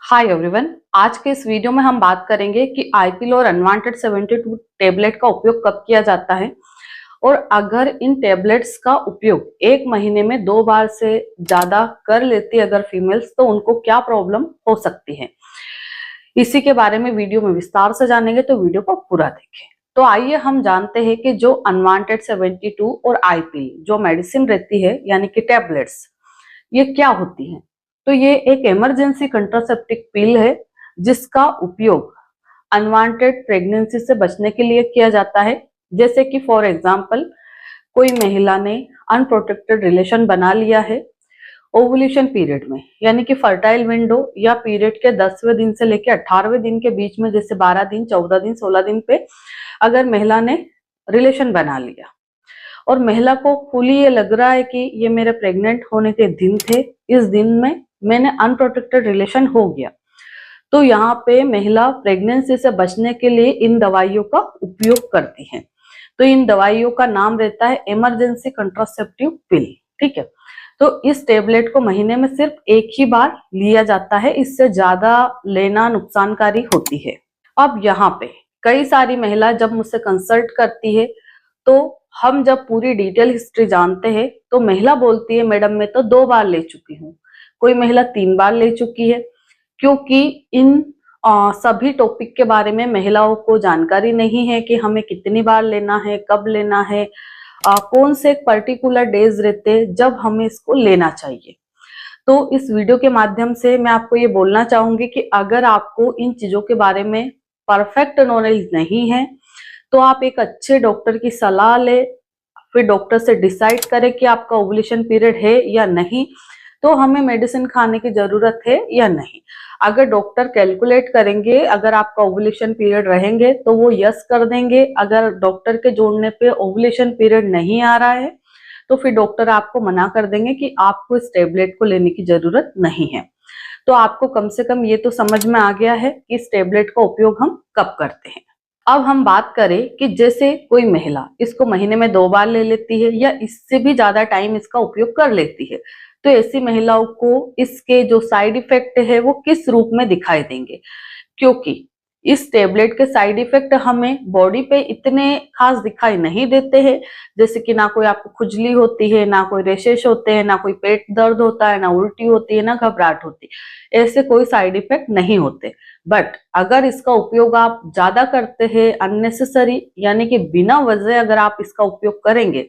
Hi everyone. आज के इस वीडियो में हम बात करेंगे कि आईपिल और अनवांटेड 72 टेबलेट का उपयोग कब किया जाता है और अगर इन टेबलेट्स का उपयोग एक महीने में 2 बार से ज्यादा कर लेती है अगर फीमेल्स, तो उनको क्या प्रॉब्लम हो सकती है। इसी के बारे में वीडियो में विस्तार से जानेंगे, तो वीडियो को पूरा देखें। तो आइए हम जानते हैं कि जो अनवांटेड 72 और आईपिल जो मेडिसिन रहती है यानी कि टेबलेट्स, ये क्या होती है। तो ये एक इमरजेंसी कंट्रासेप्टिव पिल है जिसका उपयोग अनवांटेड प्रेगनेंसी से बचने के लिए किया जाता है। जैसे कि फॉर एग्जांपल कोई महिला ने अनप्रोटेक्टेड रिलेशन बना लिया है ओवुलेशन पीरियड में, यानी कि फर्टाइल विंडो या पीरियड के 10वें दिन से लेकर 18वें दिन के बीच में, जैसे 12 दिन, 14 दिन, 16 दिन पे अगर महिला ने रिलेशन बना लिया और महिला को फुली ये लग रहा है कि ये मेरे प्रेग्नेंट होने के दिन थे, इस दिन में मैंने अनप्रोटेक्टेड रिलेशन हो गया, तो यहाँ पे महिला प्रेगनेंसी से बचने के लिए इन दवाइयों का उपयोग करती है। तो इन दवाइयों का नाम रहता है इमरजेंसी कंट्रासेप्टिव पिल। ठीक है, तो इस टेबलेट को महीने में सिर्फ एक ही बार लिया जाता है, इससे ज्यादा लेना नुकसानकारी होती है। अब यहाँ पे कई सारी महिला जब मुझसे कंसल्ट करती है तो हम जब पूरी डिटेल हिस्ट्री जानते हैं तो महिला बोलती है मैडम मैं तो 2 बार ले चुकी हूँ, कोई महिला 3 बार ले चुकी है, क्योंकि इन सभी टॉपिक के बारे में महिलाओं को जानकारी नहीं है कि हमें कितनी बार लेना है, कब लेना है, कौन से पर्टिकुलर डेज रहते हैं जब हमें इसको लेना चाहिए। तो इस वीडियो के माध्यम से मैं आपको ये बोलना चाहूंगी कि अगर आपको इन चीजों के बारे में परफेक्ट नॉलेज नहीं है तो आप एक अच्छे डॉक्टर की सलाह ले, फिर डॉक्टर से डिसाइड करें कि आपका ओवुलेशन पीरियड है या नहीं, तो हमें मेडिसिन खाने की जरूरत है या नहीं। अगर डॉक्टर कैलकुलेट करेंगे अगर आपका ओवुलेशन पीरियड रहेंगे तो वो यस कर देंगे, अगर डॉक्टर के जोड़ने पे ओवुलेशन पीरियड नहीं आ रहा है तो फिर डॉक्टर आपको मना कर देंगे कि आपको इस टेबलेट को लेने की जरूरत नहीं है। तो आपको कम से कम ये तो समझ में आ गया है कि इस टेबलेट का उपयोग हम कब करते हैं। अब हम बात करें कि जैसे कोई महिला इसको महीने में 2 बार ले लेती है या इससे भी ज्यादा टाइम इसका उपयोग कर लेती है, तो ऐसी महिलाओं को इसके जो साइड इफेक्ट है वो किस रूप में दिखाई देंगे, क्योंकि इस टेबलेट के साइड इफेक्ट हमें बॉडी पे इतने खास दिखाई नहीं देते हैं। जैसे कि ना कोई आपको खुजली होती है, ना कोई रेशेस होते हैं, ना कोई पेट दर्द होता है, ना उल्टी होती है, ना घबराहट होती है, ऐसे कोई साइड इफेक्ट नहीं होते। बट अगर इसका उपयोग आप ज्यादा करते हैं अननेसेसरी, यानी कि बिना वजह अगर आप इसका उपयोग करेंगे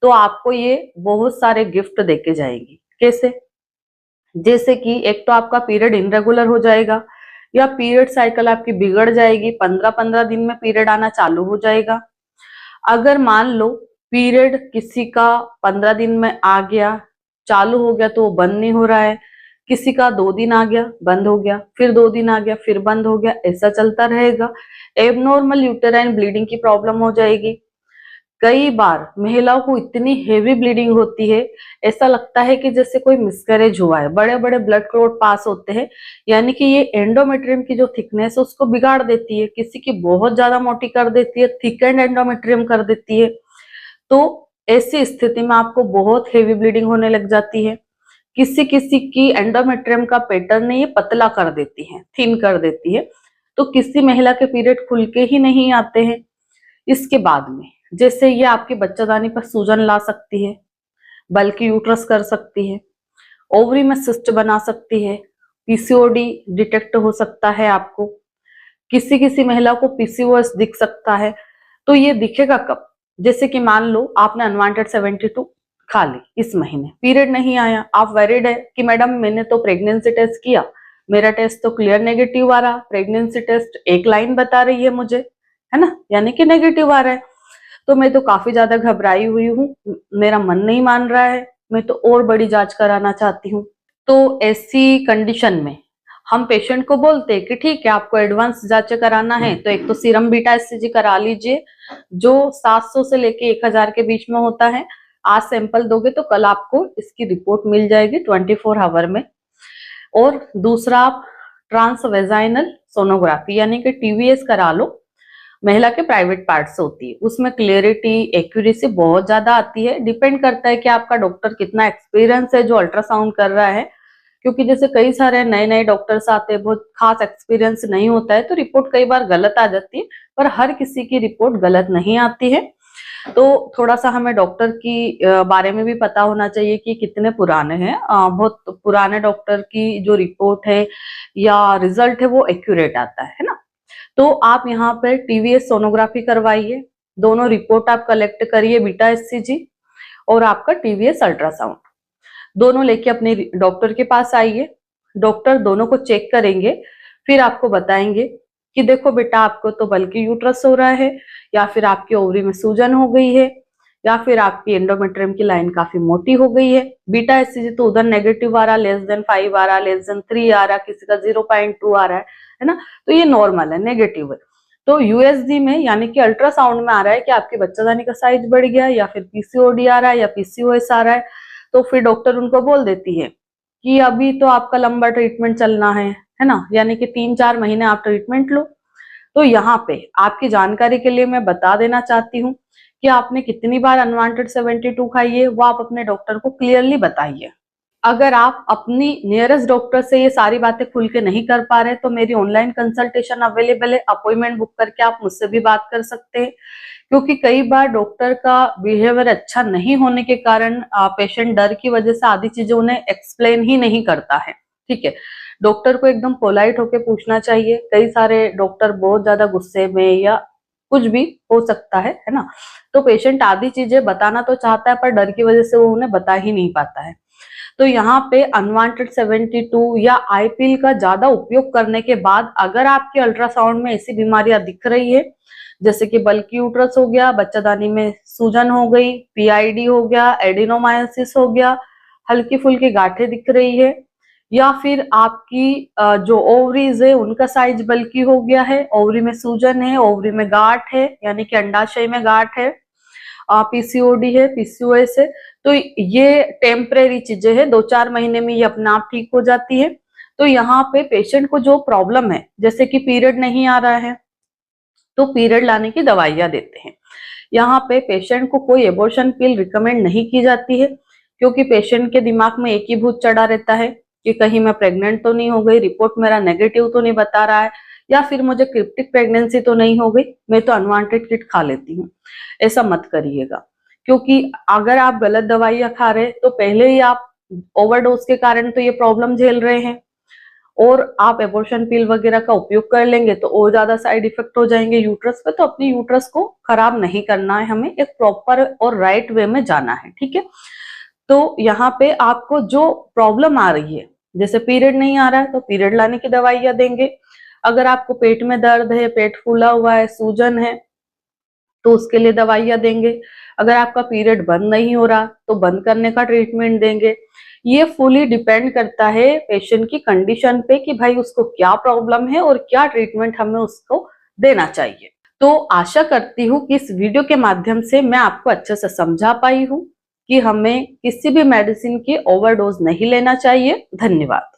तो आपको ये बहुत सारे गिफ्ट देके जाएगी। कैसे? जैसे कि एक तो आपका पीरियड इनरेगुलर हो जाएगा या पीरियड साइकिल आपकी बिगड़ जाएगी, 15-15 दिन में पीरियड आना चालू हो जाएगा। अगर मान लो पीरियड किसी का 15 दिन में आ गया, चालू हो गया तो वो बंद नहीं हो रहा है, किसी का 2 दिन आ गया बंद हो गया, फिर 2 दिन आ गया फिर बंद हो गया, ऐसा चलता रहेगा। एबनॉर्मल यूटेराइन ब्लीडिंग की प्रॉब्लम हो जाएगी। कई बार महिलाओं को इतनी हेवी ब्लीडिंग होती है, ऐसा लगता है कि जैसे कोई मिसकैरेज हुआ है, बड़े बड़े ब्लड क्लॉट पास होते हैं, यानी कि ये एंडोमेट्रियम की जो थिकनेस है उसको बिगाड़ देती है, किसी की बहुत ज्यादा मोटी कर देती है, थिकेंड एंडोमेट्रियम कर देती है। तो ऐसी स्थिति में आपको बहुत हेवी ब्लीडिंग होने लग जाती है। किसी किसी की एंडोमेट्रियम का पैटर्न ये पतला कर देती है, थिन कर देती है, तो किसी महिला के पीरियड खुल के ही नहीं आते हैं। इसके बाद में जैसे ये आपके बच्चादानी पर सूजन ला सकती है, बल्कि यूट्रस कर सकती है, ओवरी में सिस्ट बना सकती है, पीसीओडी डिटेक्ट हो सकता है आपको, किसी किसी महिला को पीसीओएस दिख सकता है। तो ये दिखेगा कब? जैसे कि मान लो आपने अनवांटेड 72 खा ली, इस महीने पीरियड नहीं आया, आप वरीड है कि मैडम मैंने तो प्रेगनेंसी टेस्ट किया, मेरा टेस्ट तो क्लियर नेगेटिव आ रहा, प्रेगनेंसी टेस्ट एक लाइन बता रही है मुझे, है ना, यानी कि नेगेटिव आ रहा है, तो मैं तो काफी ज्यादा घबराई हुई हूँ, मेरा मन नहीं मान रहा है, मैं तो और बड़ी जांच कराना चाहती हूँ। तो ऐसी कंडीशन में हम पेशेंट को बोलते हैं कि ठीक है आपको एडवांस जांच कराना है तो एक तो सीरम बीटा एचसीजी करा लीजिए जो 700 से लेके 1000 के बीच में होता है। आज सैंपल दोगे तो कल आपको इसकी रिपोर्ट मिल जाएगी 24 आवर में। और दूसरा आप ट्रांसवेजाइनल सोनोग्राफी यानी कि टीवीएस करा लो, महिला के प्राइवेट पार्ट से होती है, उसमें क्लियरिटी एक्यूरेसी बहुत ज्यादा आती है। डिपेंड करता है कि आपका डॉक्टर कितना एक्सपीरियंस है जो अल्ट्रासाउंड कर रहा है, क्योंकि जैसे कई सारे नए नए डॉक्टर्स आते हैं, बहुत खास एक्सपीरियंस नहीं होता है, तो रिपोर्ट कई बार गलत आ जाती है, पर हर किसी की रिपोर्ट गलत नहीं आती है। तो थोड़ा सा हमें डॉक्टर की बारे में भी पता होना चाहिए कि कितने पुराने हैं। बहुत पुराने डॉक्टर की जो रिपोर्ट है या रिजल्ट है वो एक्यूरेट आता है ना। तो आप यहाँ पर टीवीएस सोनोग्राफी करवाइए, दोनों रिपोर्ट आप कलेक्ट करिए, बीटा एचसीजी और आपका टीवीएस अल्ट्रासाउंड, दोनों लेके अपने डॉक्टर के पास आइए। डॉक्टर दोनों को चेक करेंगे, फिर आपको बताएंगे कि देखो बेटा, आपको तो बल्कि यूट्रस हो रहा है, या फिर आपकी ओवरी में सूजन हो गई है, या फिर आपकी एंडोमेट्रियम की लाइन काफी मोटी हो गई है। बीटा एचसीजी तो उधर नेगेटिव आ रहा, <5 आ रहा, <3 आ रहा, किसी का 0.2 आ रहा है ना, तो ये नॉर्मल है, नेगेटिव है। तो यूएसजी में यानी कि अल्ट्रासाउंड में आ रहा है कि आपके बच्चादानी का साइज बढ़ गया, या फिर पीसीओडी आ रहा है, या पीसीओएस आ रहा है, तो फिर डॉक्टर उनको बोल देती है कि अभी तो आपका लंबा ट्रीटमेंट चलना है ना, यानी कि 3-4 महीने आप ट्रीटमेंट लो। तो यहाँ पे आपकी जानकारी के लिए मैं बता देना चाहती हूँ कि आपने कितनी बार अनवांटेड 72 खाई है, वो आप अपने डॉक्टर को क्लियरली बताइए। अगर आप अपनी नियरेस्ट डॉक्टर से ये सारी बातें खुल के नहीं कर पा रहे, तो मेरी ऑनलाइन कंसल्टेशन अवेलेबल है, अपॉइंटमेंट बुक करके आप मुझसे भी बात कर सकते हैं। क्योंकि कई बार डॉक्टर का बिहेवियर अच्छा नहीं होने के कारण पेशेंट डर की वजह से आधी चीजें उन्हें एक्सप्लेन ही नहीं करता है। ठीक है, डॉक्टर को एकदम पोलाइट होके पूछना चाहिए। कई सारे डॉक्टर बहुत ज्यादा गुस्से में या कुछ भी हो सकता है ना, तो पेशेंट आधी चीजें बताना तो चाहता है, पर डर की वजह से वो उन्हें बता ही नहीं पाता है। तो यहाँ पे अनवांटेड 72 या आईपीएल का ज्यादा उपयोग करने के बाद अगर आपके अल्ट्रासाउंड में ऐसी बीमारियां दिख रही है, जैसे कि बल्कि यूट्रस हो गया, बच्चादानी में सूजन हो गई, पीआईडी हो गया, एडिनोमायोसिस हो गया, हल्की फुल्की गांठें दिख रही है, या फिर आपकी जो ओवरीज है उनका साइज बल्कि हो गया है, ओवरी में सूजन है, ओवरी में गांठ है यानी कि अंडाशय में गांठ है, पीसीओडी है, पीसीओएस है, तो ये टेम्परेरी चीजें हैं, 2-4 महीने में ये अपने आप ठीक हो जाती है। तो यहाँ पे पेशेंट को जो प्रॉब्लम है, जैसे कि पीरियड नहीं आ रहा है, तो पीरियड लाने की दवाइयां देते हैं। यहाँ पे पेशेंट को कोई एबॉर्शन पिल रिकमेंड नहीं की जाती है, क्योंकि पेशेंट के दिमाग में एक ही भूत चढ़ा रहता है कि कहीं मैं प्रेग्नेंट तो नहीं हो गई, रिपोर्ट मेरा नेगेटिव तो नहीं बता रहा है, या फिर मुझे क्रिप्टिक प्रेगनेंसी तो नहीं हो गई, मैं तो अनवांटेड किट खा लेती हूँ। ऐसा मत करिएगा, क्योंकि अगर आप गलत दवाइयां खा रहे तो पहले ही आप ओवरडोज के कारण तो ये प्रॉब्लम झेल रहे हैं, और आप एबॉर्शन पिल वगैरह का उपयोग कर लेंगे तो और ज्यादा साइड इफेक्ट हो जाएंगे यूट्रस पे। तो अपनी यूट्रस को खराब नहीं करना है, हमें एक प्रॉपर और राइट वे में जाना है। ठीक है, तो यहाँ पे आपको जो प्रॉब्लम आ रही है, जैसे पीरियड नहीं आ रहा है तो पीरियड लाने की दवाइयां देंगे। अगर आपको पेट में दर्द है, पेट फूला हुआ है, सूजन है, तो उसके लिए दवाइयां देंगे। अगर आपका पीरियड बंद नहीं हो रहा तो बंद करने का ट्रीटमेंट देंगे। ये फुली डिपेंड करता है पेशेंट की कंडीशन पे कि भाई उसको क्या प्रॉब्लम है और क्या ट्रीटमेंट हमें उसको देना चाहिए। तो आशा करती हूँ कि इस वीडियो के माध्यम से मैं आपको अच्छे से समझा पाई हूँ कि हमें किसी भी मेडिसिन की ओवरडोज नहीं लेना चाहिए। धन्यवाद।